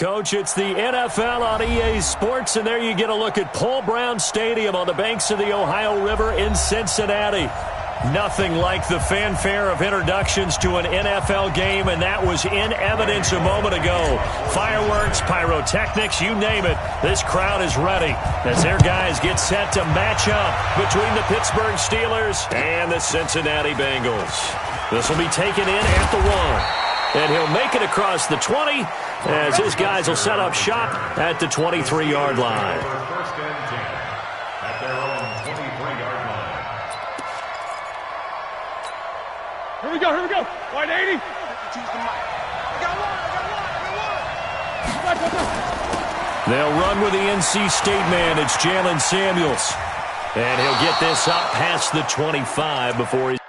Coach, it's the NFL on EA Sports, and there you get a look at Paul Brown Stadium on the banks of the Ohio River in Cincinnati. Nothing like the fanfare of introductions to an NFL game, and that was in evidence a moment ago. Fireworks, pyrotechnics, you name it. This crowd is ready as their guys get set to match up between the Pittsburgh Steelers and the Cincinnati Bengals. This will be taken in at the 1, and he'll make it across the 20 as his guys will set up shop at the 23-yard line. First and 10 at their own 23-yard line. Here we go, here we go. 180. They'll run with the NC State man. It's Jalen Samuels. And he'll get this up past the 25 before he's...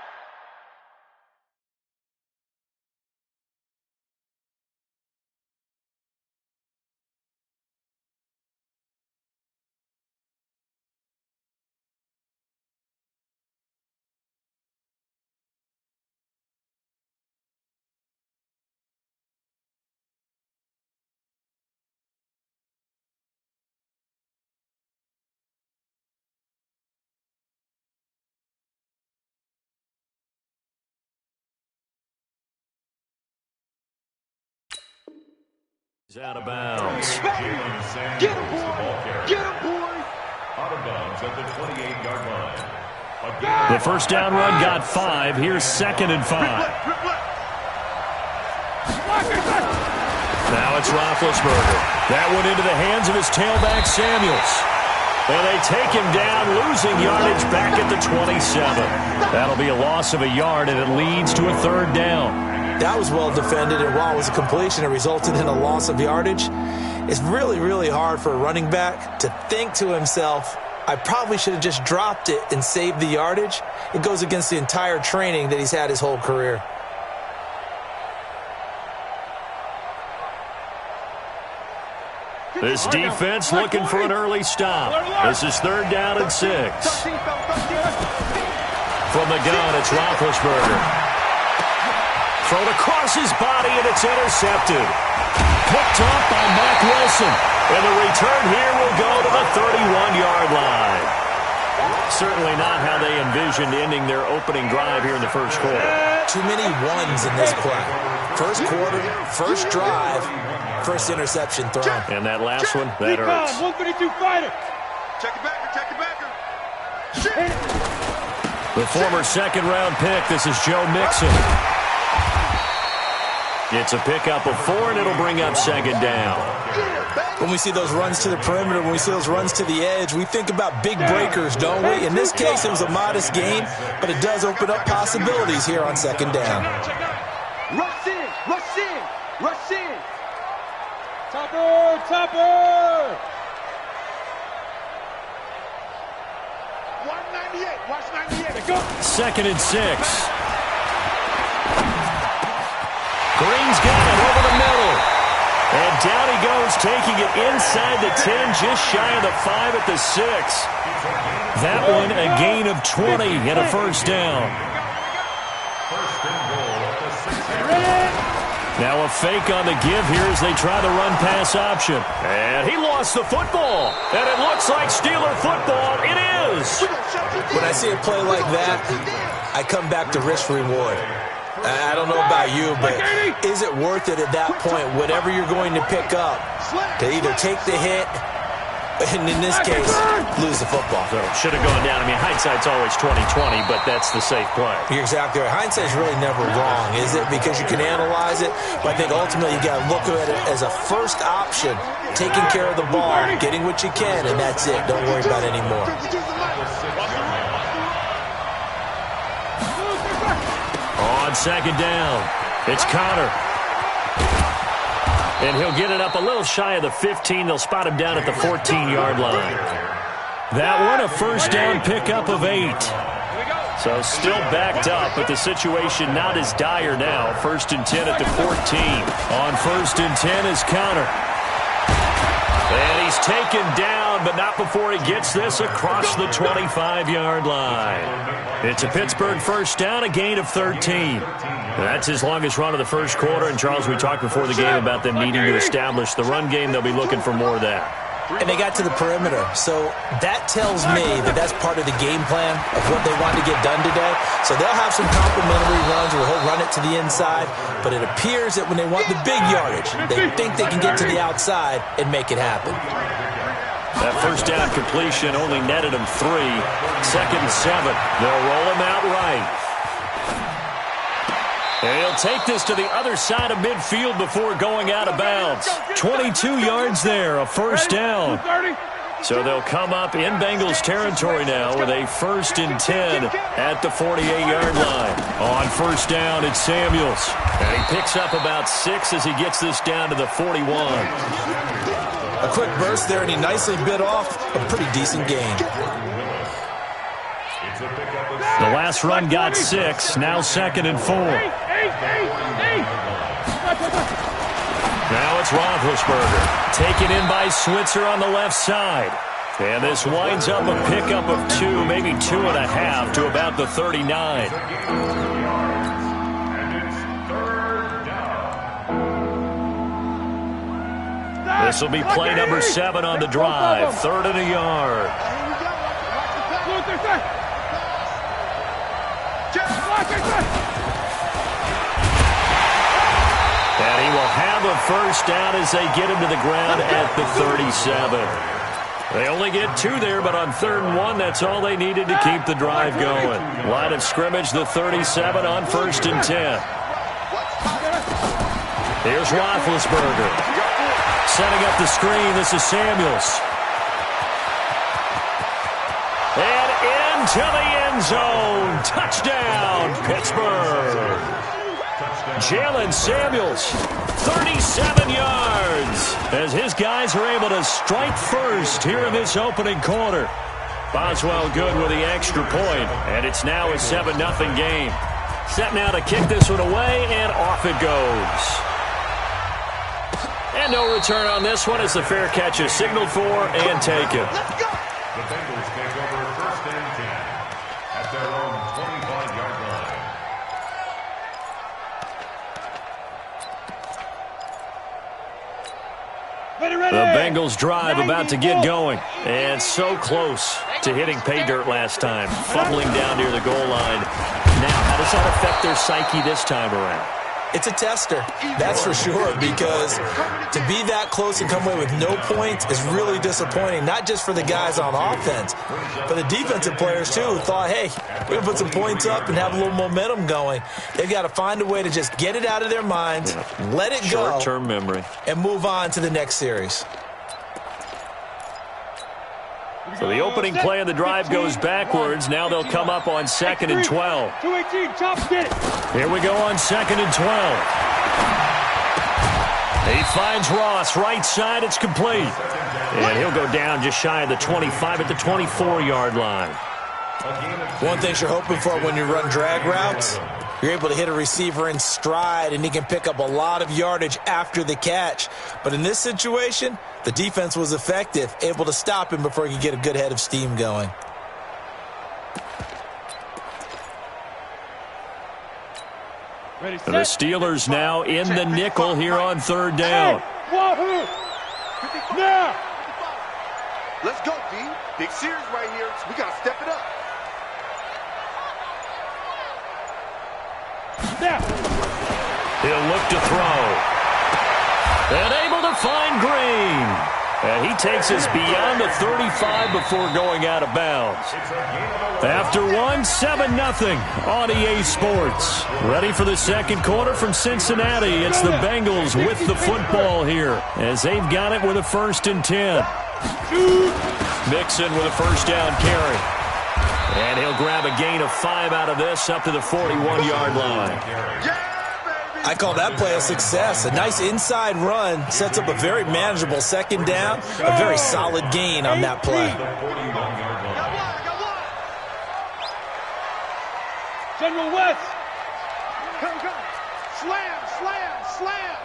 out of bounds. Get him, boy! Get him, boy! Out of bounds at the 28-yard line. The first down run got 5. Here's 2nd and 5. Now it's Roethlisberger. That went into the hands of his tailback, Samuels. And they take him down, losing yardage back at the 27. That'll be a loss of a yard, and it leads to a 3rd down. That was well defended, and while it was a completion, it resulted in a loss of yardage. It's really, really hard for a running back to think to himself, I probably should have just dropped it and saved the yardage. It goes against the entire training that he's had his whole career. This defense looking for an early stop. This is 3rd down and 6. From the gun, it's Roethlisberger. Thrown across his body, and it's intercepted. Picked up by Mack Wilson. And the return here will go to the 31-yard line. Certainly not how they envisioned ending their opening drive here in the first quarter. Too many ones in this play. First quarter, first drive, first interception thrown. And that last one, that hurts. 132 fighter. Check it backer. The former second-round pick, this is Joe Mixon. It's a pickup of 4, and it'll bring up 2nd down. When we see those runs to the perimeter, when we see those runs to the edge, we think about big breakers, don't we? In this case, it was a modest gain, but it does open up possibilities here on 2nd down. Rush in. Topper. 198, watch 98. Go. 2nd and 6. Green's got it over the middle. And down he goes, taking it inside the 10, just shy of the 5 at the 6. That one a gain of 20 and a first down. First and goal at the 6. Now a fake on the give here as they try the run-pass option. And he lost the football. And it looks like Steeler football. It is. When I see a play like that, I come back to risk-reward. I don't know about you, but is it worth it at that point, whatever you're going to pick up, to either take the hit, and in this case, lose the football? So it should have gone down. I mean, hindsight's always 20/20, but that's the safe play. You're exactly right. Hindsight's really never wrong, is it? Because you can analyze it, but I think ultimately you got to look at it as a first option, taking care of the ball, getting what you can, and that's it. Don't worry about it anymore. On 2nd down, it's Conner. And he'll get it up a little shy of the 15. They'll spot him down at the 14-yard line. That one a first down pickup of 8. So still backed up, but the situation not as dire now. 1st and 10 at the 14. On 1st and 10 is Conner. And he's taken down, but not before he gets this across the 25-yard line. It's a Pittsburgh first down, a gain of 13. That's his longest run of the first quarter. And, Charles, we talked before the game about them needing to establish the run game. They'll be looking for more of that. And they got to the perimeter. So that tells me that that's part of the game plan of what they want to get done today. So they'll have some complimentary runs where he'll run it to the inside. But it appears that when they want the big yardage, they think they can get to the outside and make it happen. That first down completion only netted him 3. 2nd and 7. They'll roll him out right. And he'll take this to the other side of midfield before going out of bounds. 22 yards there, a first down. So they'll come up in Bengals territory now with a 1st and 10 at the 48-yard line. On first down, it's Samuels. And he picks up about 6 as he gets this down to the 41. A quick burst there, and he nicely bit off a pretty decent gain. The last run got 6, now 2nd and 4. Now it's Roethlisberger, taken in by Switzer on the left side. And this winds up a pickup of 2, maybe 2.5 to about the 39. This will be play number 7 on the drive, 3rd and a yard. And he will have a first down as they get him to the ground at the 37. They only get 2 there, but on 3rd and 1, that's all they needed to keep the drive going. Line of scrimmage, the 37 on 1st and 10. Here's Roethlisberger. Setting up the screen, this is Samuels. And into the end zone. Touchdown, Pittsburgh. Jalen Samuels, 37 yards, as his guys are able to strike first here in this opening quarter. Boswell good with the extra point, and it's now a 7-0 game. Set now to kick this one away, and off it goes. And no return on this one as the fair catch is signaled for and taken. The Bengals take over 1st and 10 at their own 25-yard line. The Bengals drive about to get going, and so close to hitting pay dirt last time, fumbling down near the goal line. Now, how does that affect their psyche this time around? It's a tester, that's for sure, because to be that close and come away with no points is really disappointing, not just for the guys on offense, but the defensive players, too, who thought, hey, we're going to put some points up and have a little momentum going. They've got to find a way to just get it out of their minds, let it go, short-term memory, and move on to the next series. So the opening play of the drive goes backwards. Now they'll come up on 2nd and 12. 218, chop, get it. Here we go on 2nd and 12. He finds Ross, right side, it's complete. And he'll go down just shy of the 25 at the 24-yard line. One thing you're hoping for when you run drag routes, you're able to hit a receiver in stride, and he can pick up a lot of yardage after the catch. But in this situation, the defense was effective, able to stop him before he could get a good head of steam going. The Steelers now in the nickel here on 3rd down. Now. Let's go, D. Big series right here. So we got to step it up. Now. He'll look to throw. And able to find Green. And he takes us beyond the 35 before going out of bounds. After 7-0 on EA Sports. Ready for the second quarter from Cincinnati. It's the Bengals with the football here as they've got it with a 1st and 10. Mixon with a first down carry. And he'll grab a gain of 5 out of this up to the 41-yard line. I call that play a success. A nice inside run sets up a very manageable 2nd down. A very solid gain on that play. General West. Slam, slam, slam.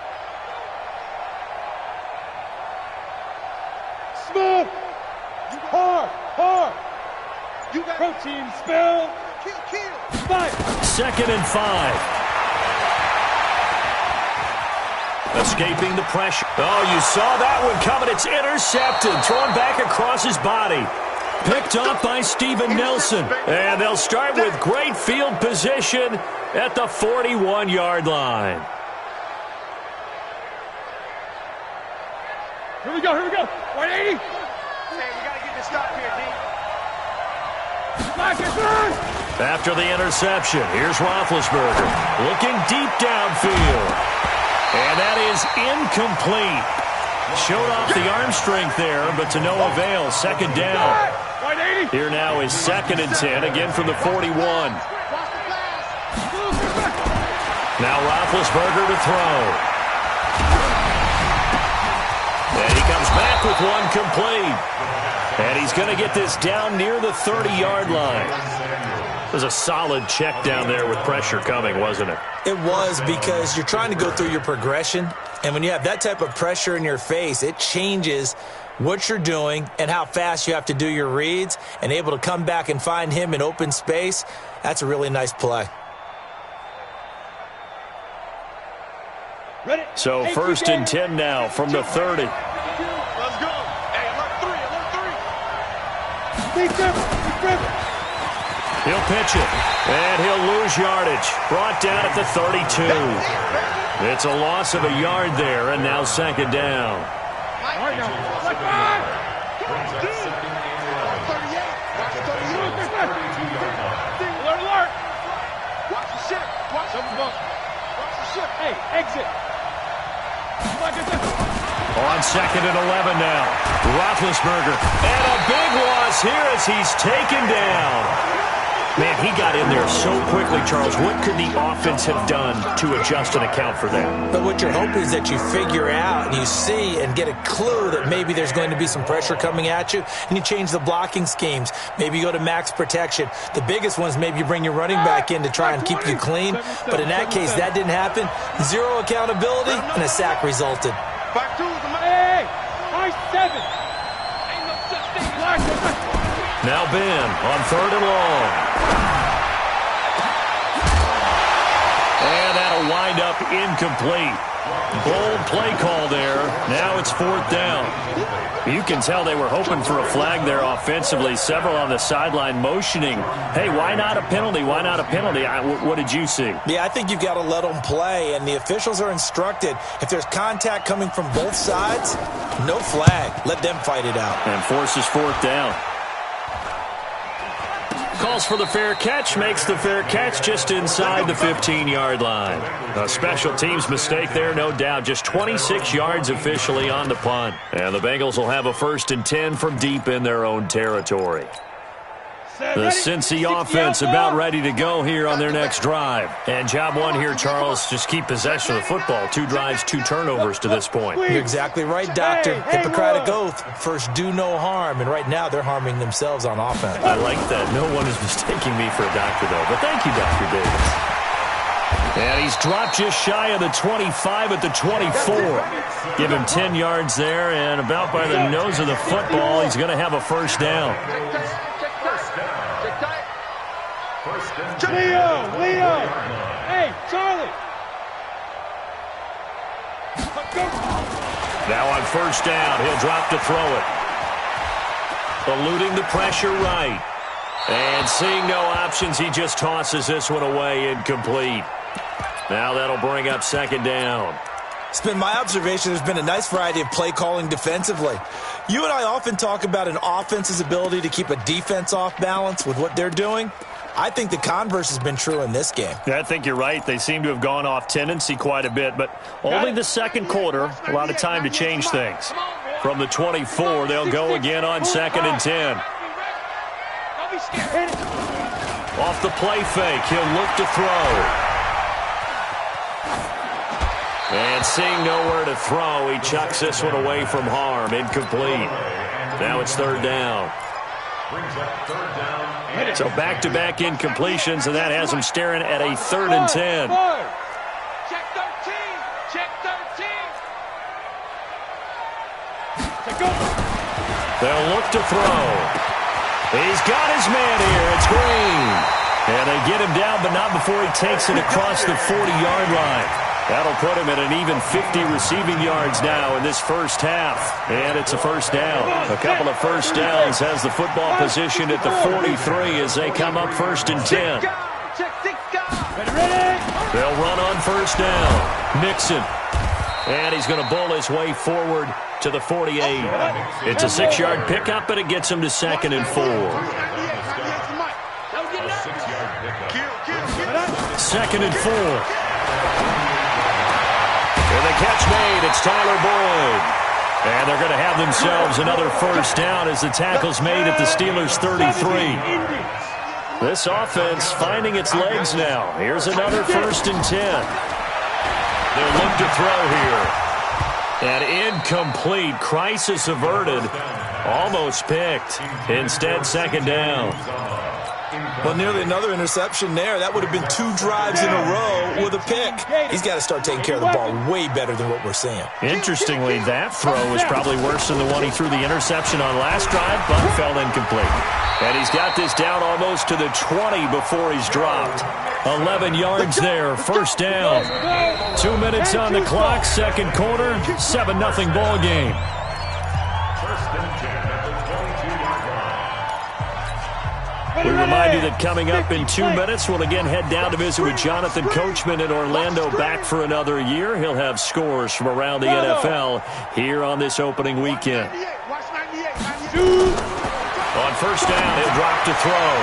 Protein spill. Kill. 5. 2nd and 5. Escaping the pressure. Oh, you saw that one coming. It's intercepted. Thrown back across his body. Picked off by Steven Nelson. And they'll start with great field position at the 41-yard line. Here we go. 180. Hey, we gotta get this stop here, D. After the interception, here's Roethlisberger looking deep downfield. And that is incomplete. Showed off the arm strength there, but to no avail. 2nd down. 180. Here now is 2nd and 10, again from the 41. Now Roethlisberger to throw. And he comes back with one complete. And he's going to get this down near the 30-yard line. It was a solid check down there with pressure coming, wasn't it? It was, because you're trying to go through your progression, and when you have that type of pressure in your face, it changes what you're doing and how fast you have to do your reads, and able to come back and find him in open space. That's a really nice play. Ready. So 1st and 10 now from the 30. Let's go. Hey, alert 3. Lead Trevor. He'll pitch it, and he'll lose yardage. Brought down at the 32. It's a loss of a yard there, and now 2nd down. All right, now. Let's go. Alert. Watch the ship. Watch the ship. Hey, exit. On 2nd and 11 now. Roethlisberger. And a big loss here as he's taken down. Man, he got in there so quickly, Charles. What could the offense have done to adjust and account for that? But what you're hoping is that you figure out and you see and get a clue that maybe there's going to be some pressure coming at you, and you change the blocking schemes. Maybe you go to max protection. The biggest one is maybe you bring your running back in to try and keep you clean. But in that case, that didn't happen. 0 accountability, and a sack resulted. Hey, nice 7. Ain't no such thing. Now Ben on 3rd and long. And that'll wind up incomplete. Bold play call there. Now it's 4th down. You can tell they were hoping for a flag there offensively. Several on the sideline motioning. Hey, why not a penalty? Why not a penalty? What did you see? Yeah, I think you've got to let them play, and the officials are instructed, if there's contact coming from both sides, no flag. Let them fight it out. And forces 4th down. Calls for the fair catch, makes the fair catch just inside the 15-yard line. A special teams mistake there, no doubt. Just 26 yards officially on the punt. And the Bengals will have a 1st and 10 from deep in their own territory. The Cincy offense about ready to go here on their next drive. And job one here, Charles, just keep possession of the football. 2 drives, 2 turnovers to this point. You're exactly right, Doctor. Hippocratic oath. First, do no harm. And right now, they're harming themselves on offense. I like that. No one is mistaking me for a doctor, though. But thank you, Dr. Davis. And he's dropped just shy of the 25 at the 24. Give him 10 yards there, and about by the nose of the football, he's going to have a 1st down. Leo! Hey, Charlie! Now on 1st down, he'll drop to throw it. Eluding the pressure right. And seeing no options, he just tosses this one away, incomplete. Now that'll bring up 2nd down. It's been my observation there's been a nice variety of play calling defensively. You and I often talk about an offense's ability to keep a defense off balance with what they're doing. I think the converse has been true in this game. Yeah, I think you're right. They seem to have gone off tendency quite a bit, but only the 2nd quarter, a lot of time to change things. From the 24, they'll go again on 2nd and 10. Off the play fake, he'll look to throw. And seeing nowhere to throw, he chucks this one away from harm. Incomplete. Now it's 3rd down. So back-to-back incompletions, and that has him staring at a 3rd and 10. Check 13! Check 13! They'll look to throw. He's got his man here. It's Green. And they get him down, but not before he takes it across the 40-yard line. That'll put him at an even 50 receiving yards now in this first half. And it's a first down. A couple of first downs has the football positioned at the 43 as they come up 1st and 10. They'll run on first down. Mixon. And he's going to bull his way forward to the 48. It's a 6-yard pickup, but it gets him to 2nd and 4. 2nd and 4. And the catch made. It's Tyler Boyd. And they're going to have themselves another first down as the tackle's made at the Steelers' 33. This offense finding its legs now. Here's another 1st and 10. They'll look to throw here. And incomplete. Crisis averted. Almost picked. Instead, 2nd down. Well, nearly another interception there. That would have been 2 drives in a row with a pick. He's got to start taking care of the ball way better than what we're seeing. Interestingly, that throw was probably worse than the one he threw the interception on last drive, but fell incomplete. And he's got this down almost to the 20 before he's dropped. 11 yards there, first down. 2 minutes on the clock, second quarter, 7-0 ball game. We remind you that coming up in 2 minutes, we'll again head down to visit with Jonathan Coachman in Orlando, back for another year. He'll have scores from around the NFL here on this opening weekend. On first down, he'll drop to throw.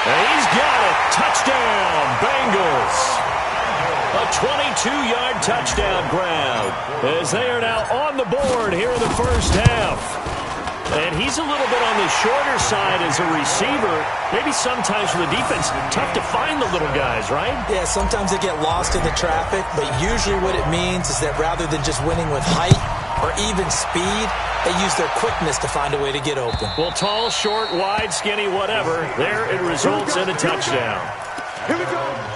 And he's got it. Touchdown, Bengals. A 22-yard touchdown grab as they are now on the board here in the first half. And he's a little bit on the shorter side as a receiver. Maybe sometimes for the defense, tough to find the little guys, right? Yeah, sometimes they get lost in the traffic, but usually what it means is that rather than just winning with height or even speed, they use their quickness to find a way to get open. Well, tall, short, wide, skinny, whatever, there it results in a touchdown. Here we go.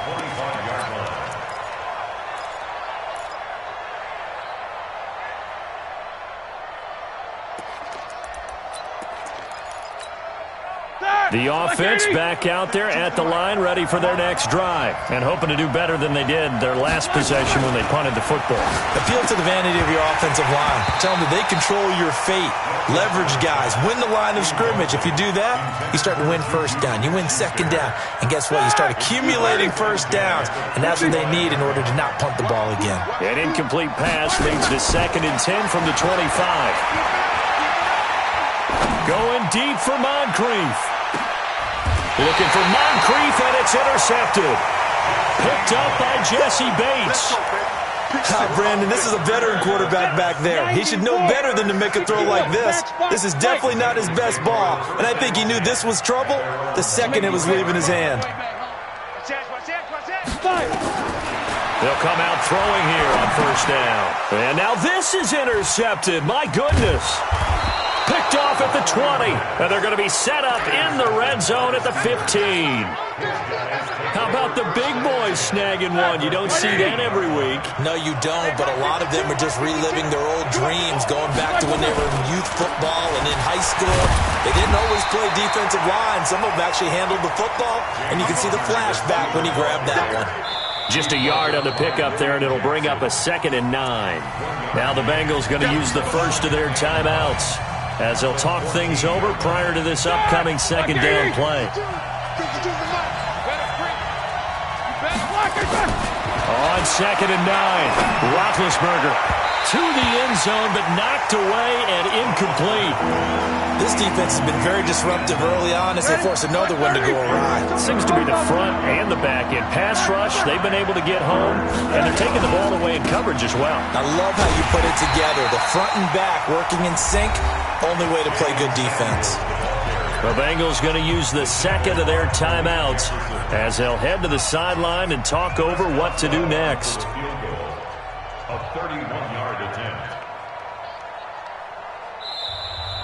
The offense back out there at the line, ready for their next drive, and hoping to do better than they did their last possession when they punted the football. Appeal to the vanity of your offensive line. Tell them that they control your fate. Leverage guys. Win the line of scrimmage. If you do that, you start to win first down. You win second down. And guess what? You start accumulating first downs, and that's what they need in order to not punt the ball again. An incomplete pass leads to 2nd and 10 from the 25. Going deep for Moncrief. Looking for Moncrief, and it's intercepted. Picked up by Jesse Bates. Brandon, this is a veteran quarterback back there. He should know better than to make a throw like this. This is definitely not his best ball, and I think he knew this was trouble the second it was leaving his hand. They'll come out throwing here on first down. And now this is intercepted. My goodness. Picked off at the 20. And they're going to be set up in the red zone at the 15. How about the big boys snagging one? You don't see that every week. No, you don't, but a lot of them are just reliving their old dreams, going back to when they were in youth football and in high school. They didn't always play defensive line. Some of them actually handled the football, and you can see the flashback when he grabbed that one. Just a yard on the pickup there, and it'll bring up a 2nd and 9. Now the Bengals going to use the first of their timeouts as they'll talk things over prior to this upcoming second down play. On 2nd and 9, Roethlisberger to the end zone, but knocked away and incomplete. This defense has been very disruptive early on as they force another one to go awry. It seems to be the front and the back end. Pass rush, they've been able to get home, and they're taking the ball away in coverage as well. I love how you put it together. The front and back working in sync, only way to play good defense. The Bengals going to use the second of their timeouts as they'll head to the sideline and talk over what to do next. A 31-yard attempt.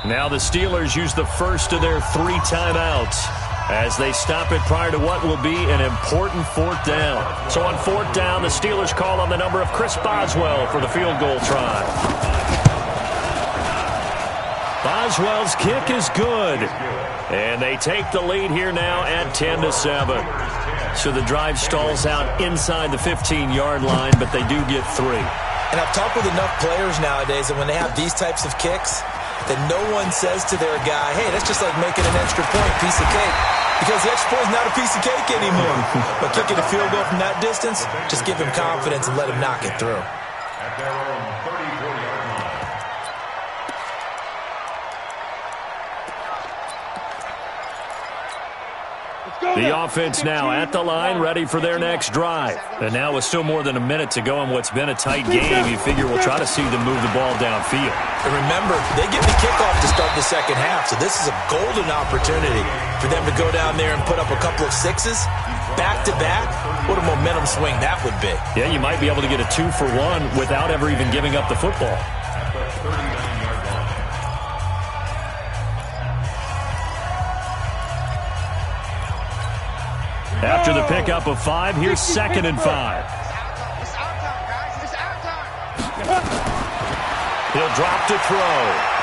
Now the Steelers use the first of their 3 timeouts as they stop it prior to what will be an important fourth down. So on fourth down, the Steelers call on the number of Chris Boswell for the field goal try. Boswell's kick is good. And they take the lead here now at 10-7. So the drive stalls out inside the 15-yard line, but they do get 3. And I've talked with enough players nowadays that when they have these types of kicks, that no one says to their guy, hey, that's just like making an extra point, piece of cake. Because the extra point is not a piece of cake anymore. But kicking a field goal from that distance, just give him confidence and let him knock it through. At their own 34-yard line. The offense now at the line, ready for their next drive. And now with still more than a minute to go in what's been a tight game, you figure we'll try to see them move the ball downfield. And remember, they get the kickoff to start the second half, so this is a golden opportunity for them to go down there and put up a couple of sixes back-to-back. What a momentum swing that would be. Yeah, you might be able to get a 2-for-1 without ever even giving up the football. At the 39-yard line. After the pickup of 5, here's 2nd and 5. It's our time, guys. It's our time. He'll drop to throw.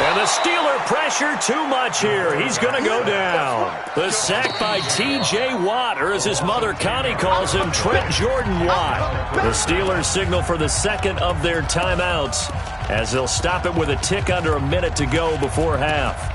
And the Steeler pressure too much here. He's going to go down. The sack by T.J. Watt, or as his mother Connie calls him, Trent Jordan Watt. The Steelers signal for the second of their timeouts as they'll stop it with a tick under a minute to go before half.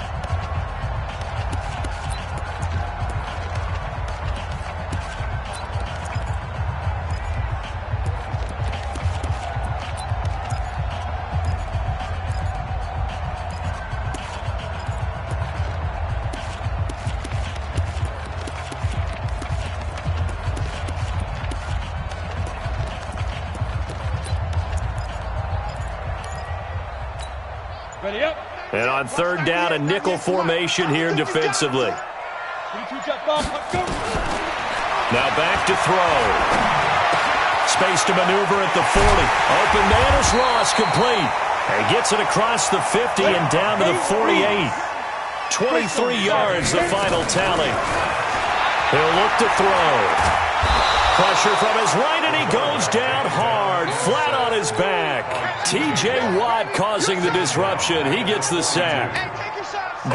And on 3rd down, a nickel formation here defensively. Now back to throw. Space to maneuver at the 40. Open man is Ross, complete. And gets it across the 50 and down to the 48. 23 yards, the final tally. He'll look to throw. Pressure from his right, and he goes down hard, flat on his back. T.J. Watt causing the disruption. He gets the sack.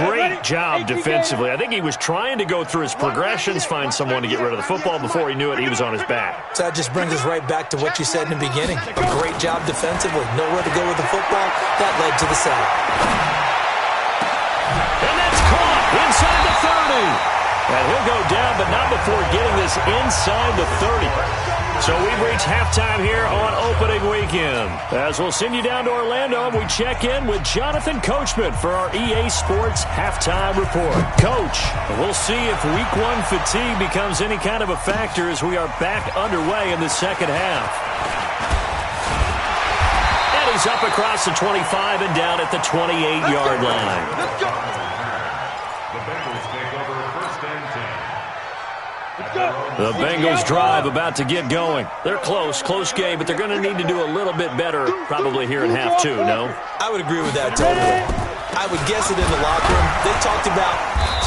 Great job defensively. I think he was trying to go through his progressions, find someone to get rid of the football. Before he knew it, he was on his back. So that just brings us right back to what you said in the beginning. A great job defensively. Nowhere to go with the football. That led to the sack. And that's caught inside the 30. And he'll go down, but not before getting this inside the 30. So we've reached halftime here on opening weekend. As we'll send you down to Orlando, and we check in with Jonathan Coachman for our EA Sports Halftime Report. Coach, we'll see if Week 1 fatigue becomes any kind of a factor as we are back underway in the second half. And he's up across the 25 and down at the 28-yard line. Let's go. The Bengals take over 1st and 10. The Bengals drive about to get going. They're close game, but they're going to need to do a little bit better probably here in half 2, no? I would agree with that totally. I would guess it in the locker room. They talked about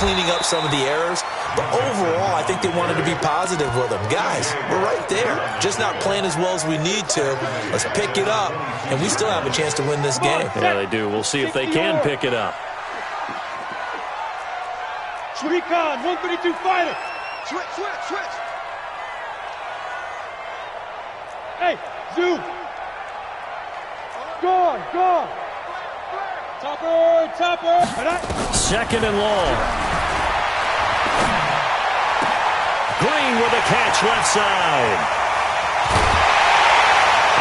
cleaning up some of the errors, but overall, I think they wanted to be positive with them. Guys, we're right there. Just not playing as well as we need to. Let's pick it up, and we still have a chance to win this game. Yeah, they do. We'll see if they can pick it up. Recon, 132 fighter. Switch. Hey, zoom. Gone. Topper. 2nd and long. Green with a catch left side.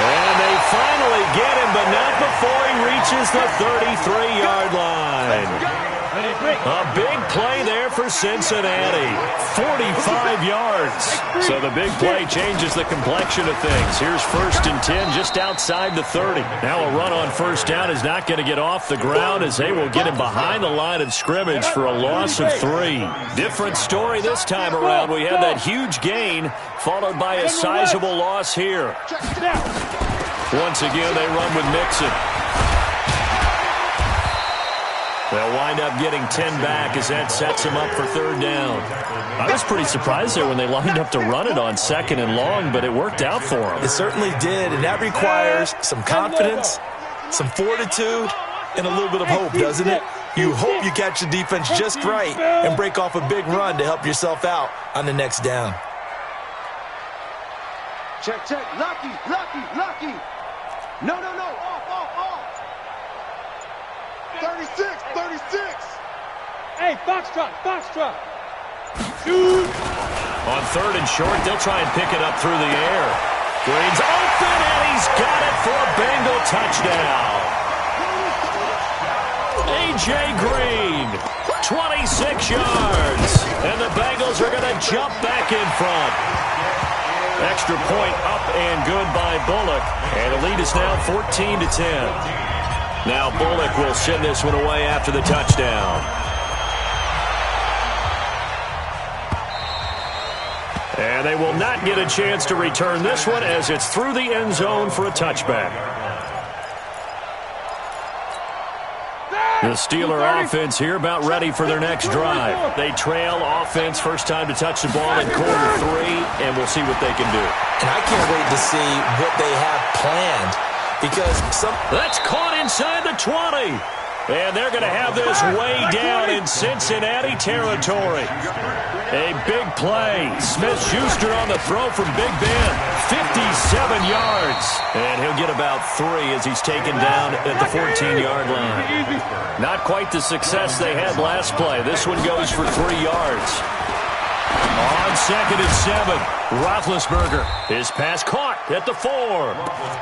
And they finally get him, but not before he reaches the 33-yard line. A big play there for Cincinnati. 45 yards. So the big play changes the complexion of things. Here's 1st and 10 just outside the 30. Now a run on 1st down is not going to get off the ground as they will get him behind the line of scrimmage for a loss of 3. Different story this time around. We had that huge gain followed by a sizable loss here. Once again, they run with Mixon. They'll wind up getting 10 back as that sets him up for 3rd down. I was pretty surprised there when they lined up to run it on 2nd and long, but it worked out for them. It certainly did, and that requires some confidence, some fortitude, and a little bit of hope, doesn't it? You hope you catch the defense just right and break off a big run to help yourself out on the next down. Check. Lucky. No. Off. 36. Hey, Foxtrot. Shoot. On 3rd and short, they'll try and pick it up through the air. Green's open, and he's got it for a Bengal touchdown. A.J. Green, 26 yards. And the Bengals are going to jump back in front. Extra point up and good by Bullock. And the lead is now 14-10. Now Bullock will send this one away after the touchdown. And they will not get a chance to return this one as it's through the end zone for a touchback. The Steeler offense here about ready for their next drive. They trail offense first time to touch the ball in quarter 3, and we'll see what they can do. And I can't wait to see what they have planned because That's caught inside the 20. And they're going to have this way down in Cincinnati territory. A big play. Smith-Schuster on the throw from Big Ben. 57 yards. And he'll get about 3 as he's taken down at the 14-yard line. Not quite the success they had last play. This one goes for 3 yards. On 2nd and 7, Roethlisberger. His pass caught at the 4.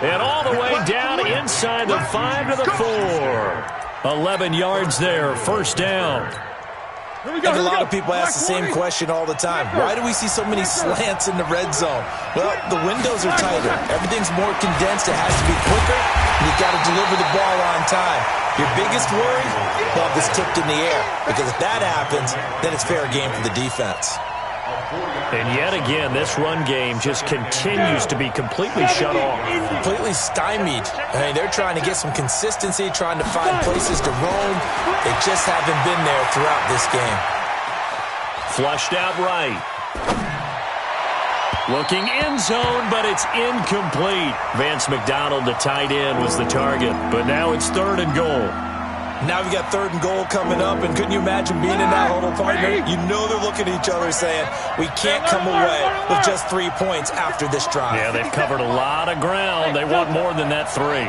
And all the way down inside the 5 to the 4. 11 yards there, first down. And a lot of people ask the same question all the time. Why do we see so many slants in the red zone? Well, the windows are tighter. Everything's more condensed. It has to be quicker, and you've got to deliver the ball on time. Your biggest worry? Ball is tipped in the air. Because if that happens, then it's fair game for the defense. And yet again, this run game just continues to be completely shut off. Completely stymied. I mean, they're trying to get some consistency, trying to find places to roam. They just haven't been there throughout this game. Flushed out right. Looking end zone, but it's incomplete. Vance McDonald, the tight end, was the target. But now it's 3rd and goal. Now we've got 3rd and goal coming up, and couldn't you imagine being in that huddle, partner? You know they're looking at each other saying, we can't come away with just 3 points after this drive. Yeah, they've covered a lot of ground. They want more than that 3.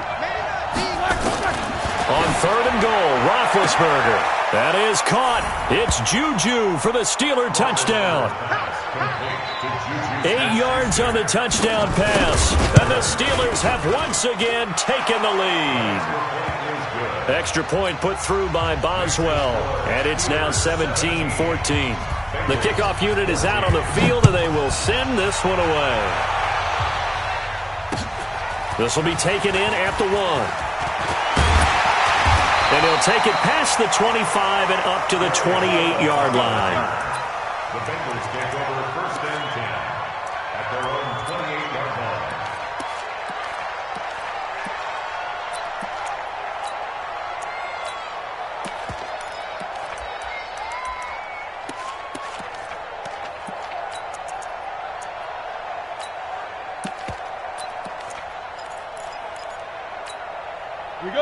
On 3rd and goal, Roethlisberger. That is caught. It's Juju for the Steeler touchdown. 8 yards on the touchdown pass. And the Steelers have once again taken the lead. Extra point put through by Boswell. And it's now 17-14. The kickoff unit is out on the field, and they will send this one away. This will be taken in at the 1. And he'll take it past the 25 and up to the 28-yard line. The Bengals take over 1st and 10 at their own 28-yard line.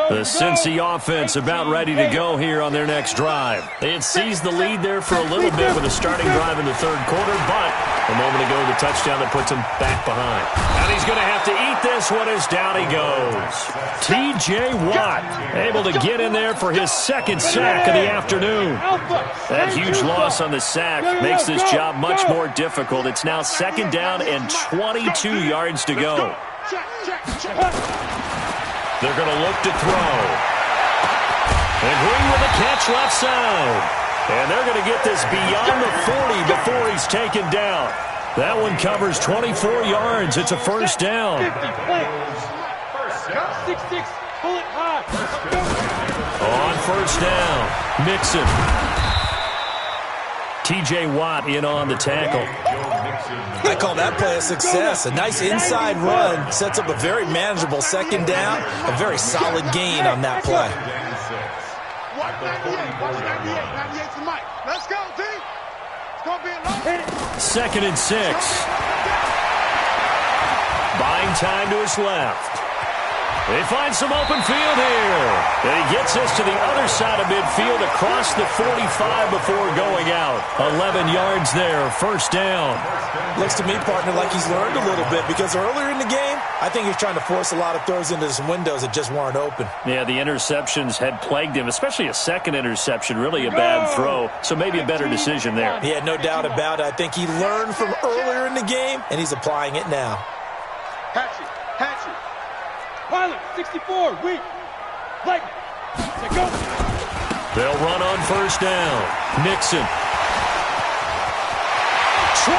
The Cincy offense about ready to go here on their next drive. They had seized the lead there for a little bit with a starting drive in the 3rd quarter, but a moment ago the touchdown that puts them back behind. And he's going to have to eat this one as down he goes. T.J. Watt able to get in there for his 2nd sack of the afternoon. That huge loss on the sack makes this job much more difficult. It's now 2nd down and 22 yards to go. They're going to look to throw. And Green with a catch left side. And they're going to get this beyond the 40 before he's taken down. That one covers 24 yards. It's a first down. 6-6, pull it high. On first down, Mixon. T.J. Watt in on the tackle. I call that play a success. A nice inside run sets up a very manageable 2nd down. A very solid gain on that play. Watch 98 to Mike. Let's go, T. It's going to be a long 2nd and 6. Buying time to his left. They find some open field here. And he gets us to the other side of midfield across the 45 before going out. 11 yards there, first down. Looks to me, partner, like he's learned a little bit because earlier in the game, I think he's trying to force a lot of throws into some windows that just weren't open. Yeah, the interceptions had plagued him, especially a second interception, really a bad throw. So maybe a better decision there. Yeah, no doubt about it. I think he learned from earlier in the game, and he's applying it now. Hatchet. Pilot, 64, weak. Like, go. They'll run on first down. Nixon. 20.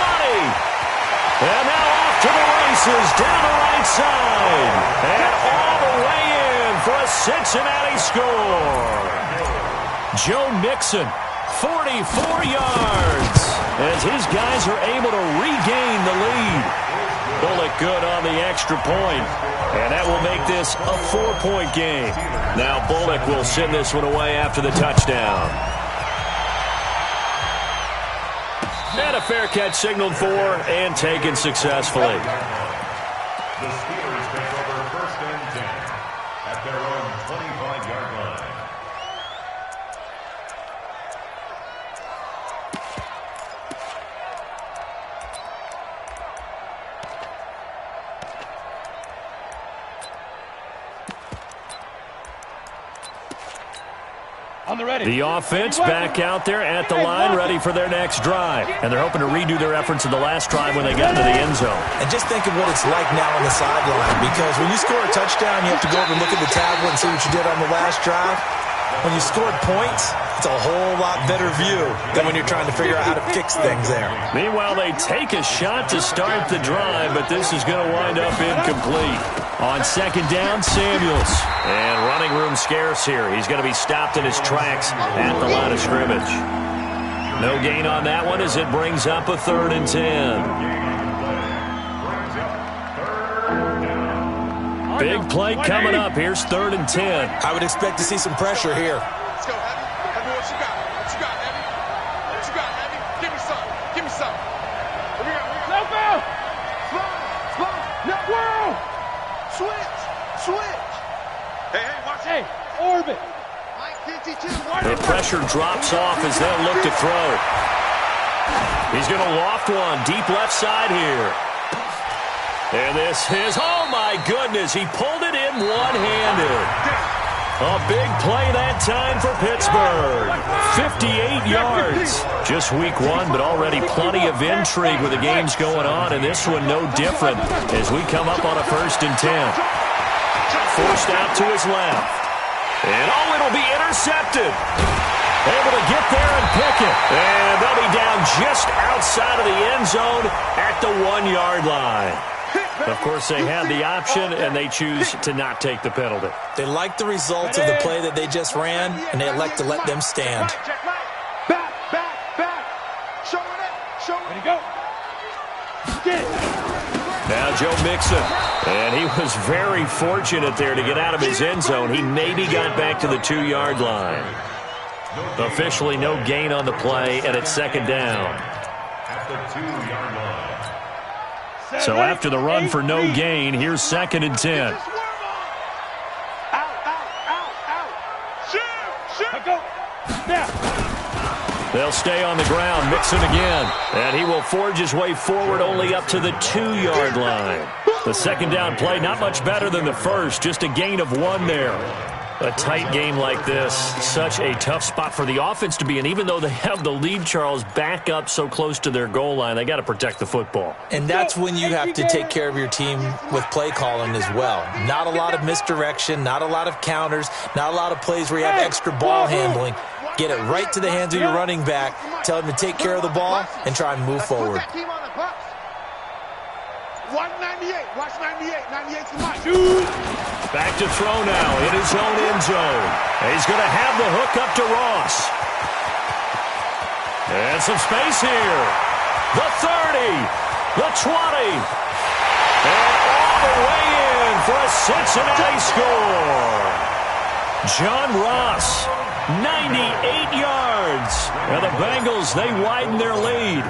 And now off to the races, down the right side. And all the way in for a Cincinnati score. Joe Mixon, 44 yards, as his guys are able to regain the lead. Bullock good on the extra point. And that will make this a 4-point game. Now Bullock will send this one away after the touchdown. And a fair catch signaled for and taken successfully. The Steelers take over first and 10 at their own 25-yard line. The offense back out there at the line, ready for their next drive. And they're hoping to redo their efforts in the last drive when they got into the end zone. And just think of what it's like now on the sideline, because when you score a touchdown, you have to go over and look at the tablet and see what you did on the last drive. When you scored points, it's a whole lot better view than when you're trying to figure out how to fix things there. Meanwhile, they take a shot to start the drive, but this is going to wind up incomplete. On second down, Samuels. And running room scarce here. He's going to be stopped in his tracks at the line of scrimmage. No gain on that one as it brings up a 3rd and 10. Big play coming up. Here's 3rd and 10. I would expect to see some pressure here. Let's go, Heavy. Heavy, what you got? What you got, Heavy? What you got, Heavy? Give me some. Give me some. Here we go. Help out! Slow. No. Whoa! Switch. Hey, watch it. Orbit. Mike 52. The pressure drops off as they'll look to throw. He's going to loft one deep left side here. And this is, oh my goodness, he pulled it in one-handed. A big play that time for Pittsburgh. 58 yards. Just week 1, but already plenty of intrigue with the games going on, and this one no different as we come up on a 1st and 10. Forced out to his left. And oh, it'll be intercepted. Able to get there and pick it. And they'll be down just outside of the end zone at the 1-yard line. Of course, they had the option, and they choose to not take the penalty. They like the results of the play that they just ran, and they elect to let them stand. Back. Show it. Ready to go. Get it. Now Joe Mixon, and he was very fortunate there to get out of his end zone. He maybe got back to the 2-yard line. Officially no gain on the play, and it's 2nd down. At the 2-yard line. So after the run for no gain, here's 2nd and 10. Shoot. Go. Now. They'll stay on the ground. Mixon again. And he will forge his way forward only up to the 2-yard line. The 2nd down play, not much better than the first. Just a gain of 1 there. A tight game like this, such a tough spot for the offense to be in. Even though they have the lead, Charles, back up so close to their goal line, they got to protect the football. And that's when you have to take care of your team with play calling as well. Not a lot of misdirection, not a lot of counters, not a lot of plays where you have extra ball handling. Get it right to the hands of your running back, tell him to take care of the ball, and try and move forward. 198. Watch 98. 98's the mic. Back to throw now in his own end zone. He's going to have the hook up to Ross. And some space here. The 30. The 20. And all the way in for a Cincinnati score. John Ross, 98 yards. And the Bengals, they widen their lead.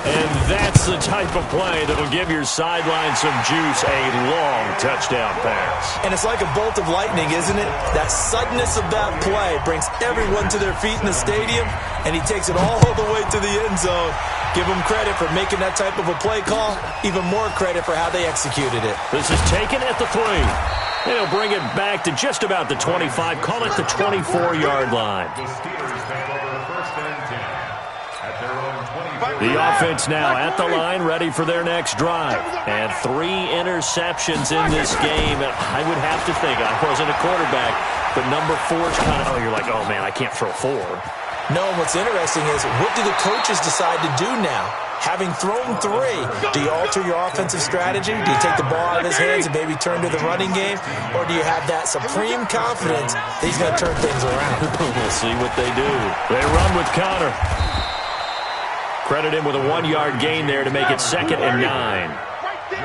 And that's the type of play that'll give your sideline some juice, a long touchdown pass. And it's like a bolt of lightning, isn't it? That suddenness of that play brings everyone to their feet in the stadium, and he takes it all the way to the end zone. Give him credit for making that type of a play call. Even more credit for how they executed it. This is taken at the 3. They'll bring it back to just about the 25. Call it the 24-yard line. The Steelers take over first and 10 at their own 25. The offense now at the line, ready for their next drive. And 3 interceptions in this game. I would have to think, I wasn't a quarterback, but number 4 is kind of, you're like, oh, man, I can't throw 4. No, what's interesting is, what do the coaches decide to do now? Having thrown 3, do you alter your offensive strategy? Do you take the ball out of his hands and maybe turn to the running game? Or do you have that supreme confidence that he's going to turn things around? We'll see what they do. They run with Connor. Credit him with a 1-yard gain there to make it 2nd and 9. Hey,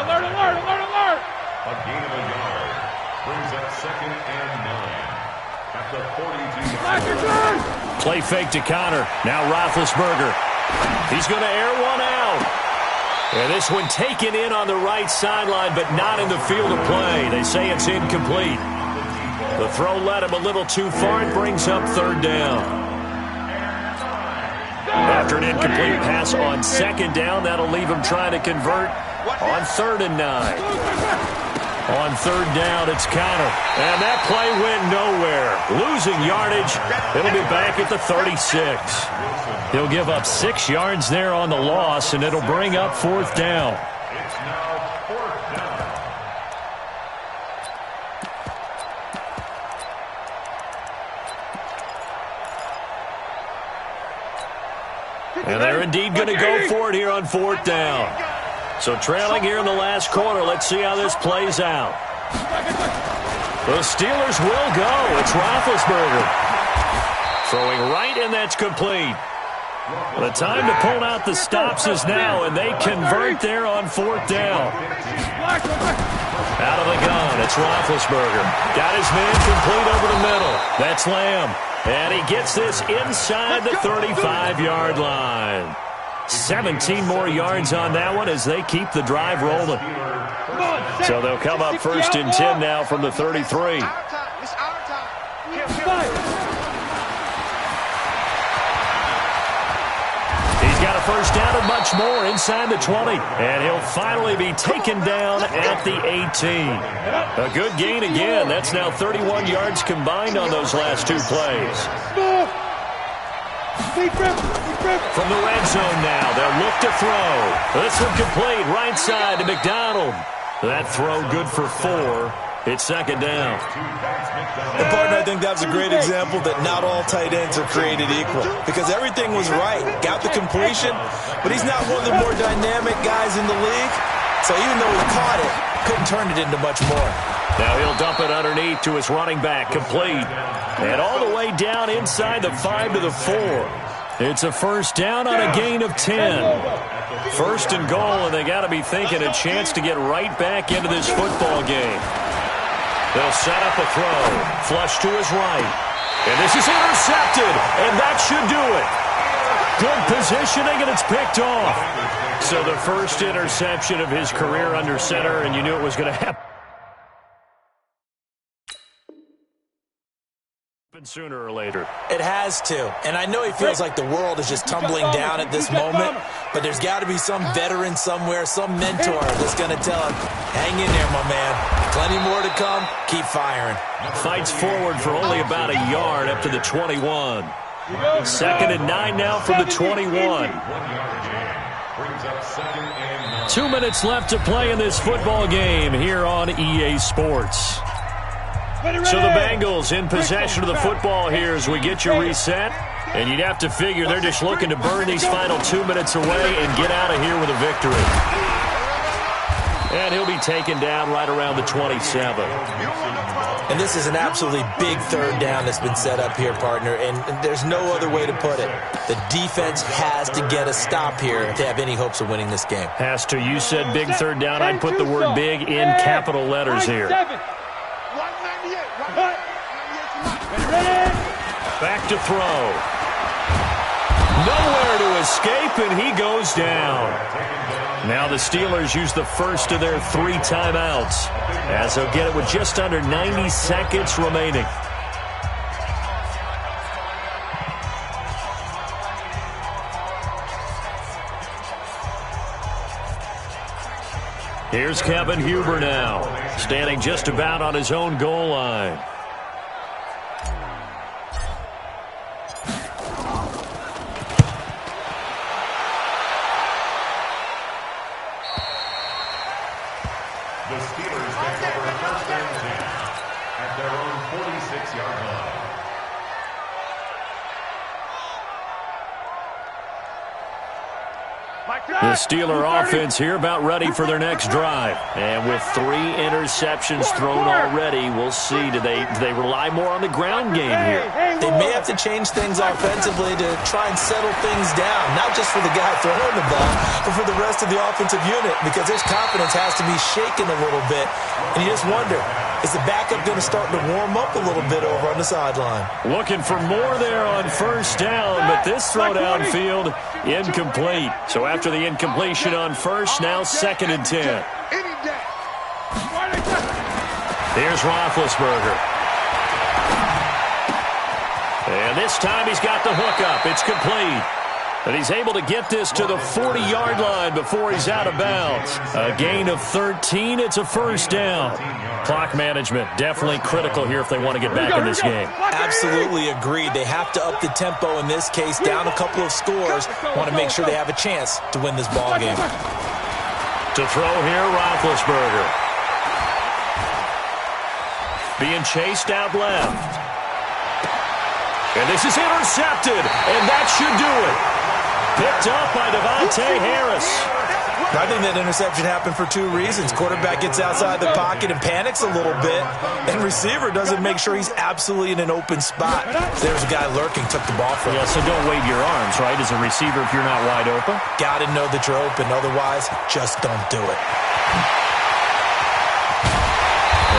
alert, alert, alert, alert! A gain of a yard brings up 2nd and 9 at the 42. Play fake to Connor. Now Roethlisberger. He's going to air one out. And this one taken in on the right sideline, but not in the field of play. They say it's incomplete. The throw led him a little too far. It brings up 3rd down. After an incomplete pass on 2nd down, that'll leave him trying to convert on 3rd and 9. On 3rd down, it's Connor. And that play went nowhere. Losing yardage. It'll be back at the 36. He'll give up 6 yards there on the loss, and it'll bring up 4th down. It's now 4th down. And they're indeed going to go for it here on 4th down. So trailing here in the last quarter, let's see how this plays out. The Steelers will go. It's Roethlisberger. Throwing right, and that's complete. The time to pull out the stops is now, and they convert there on 4th down. Out of the gun, it's Roethlisberger. Got his man complete over the middle. That's Lamb. And he gets this inside the 35-yard line. 17 more yards on that one as they keep the drive rolling. So they'll come up 1st and 10 now from the 33. It's our time. He's got a 1st down and much more inside the 20. And he'll finally be taken down at the 18. A good gain again. That's now 31 yards combined on those last 2 plays. From the red zone now, they'll look to throw. This one complete, right side to McDonald. That throw good for 4. It's 2nd down. And, partner, I think that was a great example that not all tight ends are created equal. Because everything was right. Got the completion, but he's not one of the more dynamic guys in the league. So even though he caught it, couldn't turn it into much more. Now he'll dump it underneath to his running back, complete. And all the way down inside the 5 to the 4. It's a 1st down on a gain of 10. 1st and goal, and they got to be thinking a chance to get right back into this football game. They'll set up a throw. Flush to his right. And this is intercepted, and that should do it. Good positioning, and it's picked off. So the first interception of his career under center, and you knew it was going to happen sooner or later. It has to. And I know he feels like the world is just tumbling down at this moment, but there's got to be some veteran somewhere, some mentor that's going to tell him, hang in there, my man. Plenty more to come. Keep firing. Fights forward for only about a yard up to the 21. 2nd and 9 now from the 21. 2 minutes left to play in this football game here on EA Sports. So the Bengals in possession of the football here as we get you reset. And you'd have to figure they're just looking to burn these final 2 minutes away and get out of here with a victory. And he'll be taken down right around the 27. And this is an absolutely big 3rd down that's been set up here, partner. And there's no other way to put it. The defense has to get a stop here to have any hopes of winning this game. Has to. You said big 3rd down. I'd put the word big in capital letters here. Back to throw. Nowhere to escape, and he goes down. Now the Steelers use the first of their 3 timeouts, as they'll get it with just under 90 seconds remaining. Here's Kevin Huber now, standing just about on his own goal line. The Steelers take over first and 10 at their own 46-yard line. The Steeler offense here about ready for their next drive. And with 3 interceptions thrown already, we'll see. Do they rely more on the ground game here? They may have to change things offensively to try and settle things down, not just for the guy throwing the ball, but for the rest of the offensive unit, because his confidence has to be shaken a little bit. And you just wonder, is the backup going to start to warm up a little bit over on the sideline? Looking for more there on first down, but this throw downfield, incomplete. So after the incompletion on first, now 2nd and 10. Here's Roethlisberger. And this time he's got the hook up. It's complete. And he's able to get this to the 40-yard line before he's out of bounds. A gain of 13. It's a first down. Clock management definitely critical here if they want to get back in this game. Absolutely agreed. They have to up the tempo in this case, down a couple of scores. Want to make sure they have a chance to win this ball game. To throw here, Roethlisberger. Being chased out left. And this is intercepted, and that should do it. Picked up by Devontae Harris. I think that interception happened for 2 reasons. Quarterback gets outside the pocket and panics a little bit, and receiver doesn't make sure he's absolutely in an open spot. There's a guy lurking, took the ball from him. Yeah, so don't wave your arms, right, as a receiver if you're not wide open. Got to know that you're open. Otherwise, just don't do it.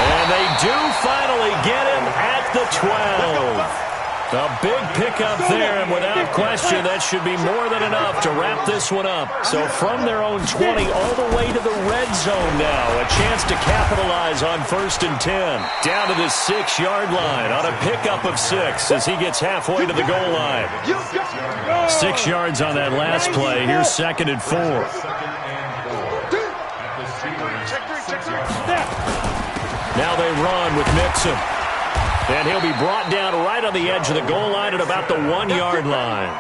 And they do finally get him at the 12. A big pickup there, and without question, that should be more than enough to wrap this one up. So from their own 20 all the way to the red zone now, a chance to capitalize on 1st and 10. Down to the 6-yard line on a pickup of 6 as he gets halfway to the goal line. 6 yards on that last play. Here's 2nd and 4. Now they run with Mixon. And he'll be brought down right on the edge of the goal line at about the 1-yard line.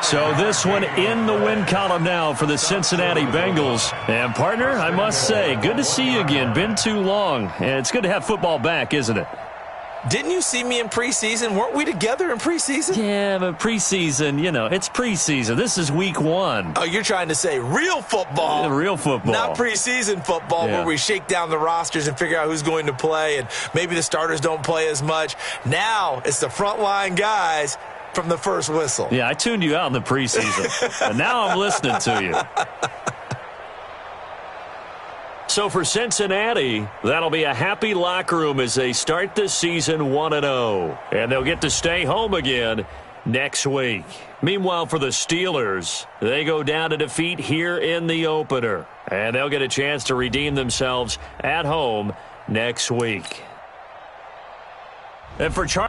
So this one in the win column now for the Cincinnati Bengals. And, partner, I must say, good to see you again. Been too long. And it's good to have football back, isn't it? Didn't you see me in preseason? Weren't we together in preseason? Yeah, but preseason, it's preseason. This is week 1. Oh, you're trying to say real football. Yeah, real football. Not preseason football where we shake down the rosters and figure out who's going to play, and maybe the starters don't play as much. Now it's the frontline guys from the first whistle. Yeah, I tuned you out in the preseason, and now I'm listening to you. So for Cincinnati, that'll be a happy locker room as they start the season 1-0. And they'll get to stay home again next week. Meanwhile, for the Steelers, they go down to defeat here in the opener. And they'll get a chance to redeem themselves at home next week. And for Charlie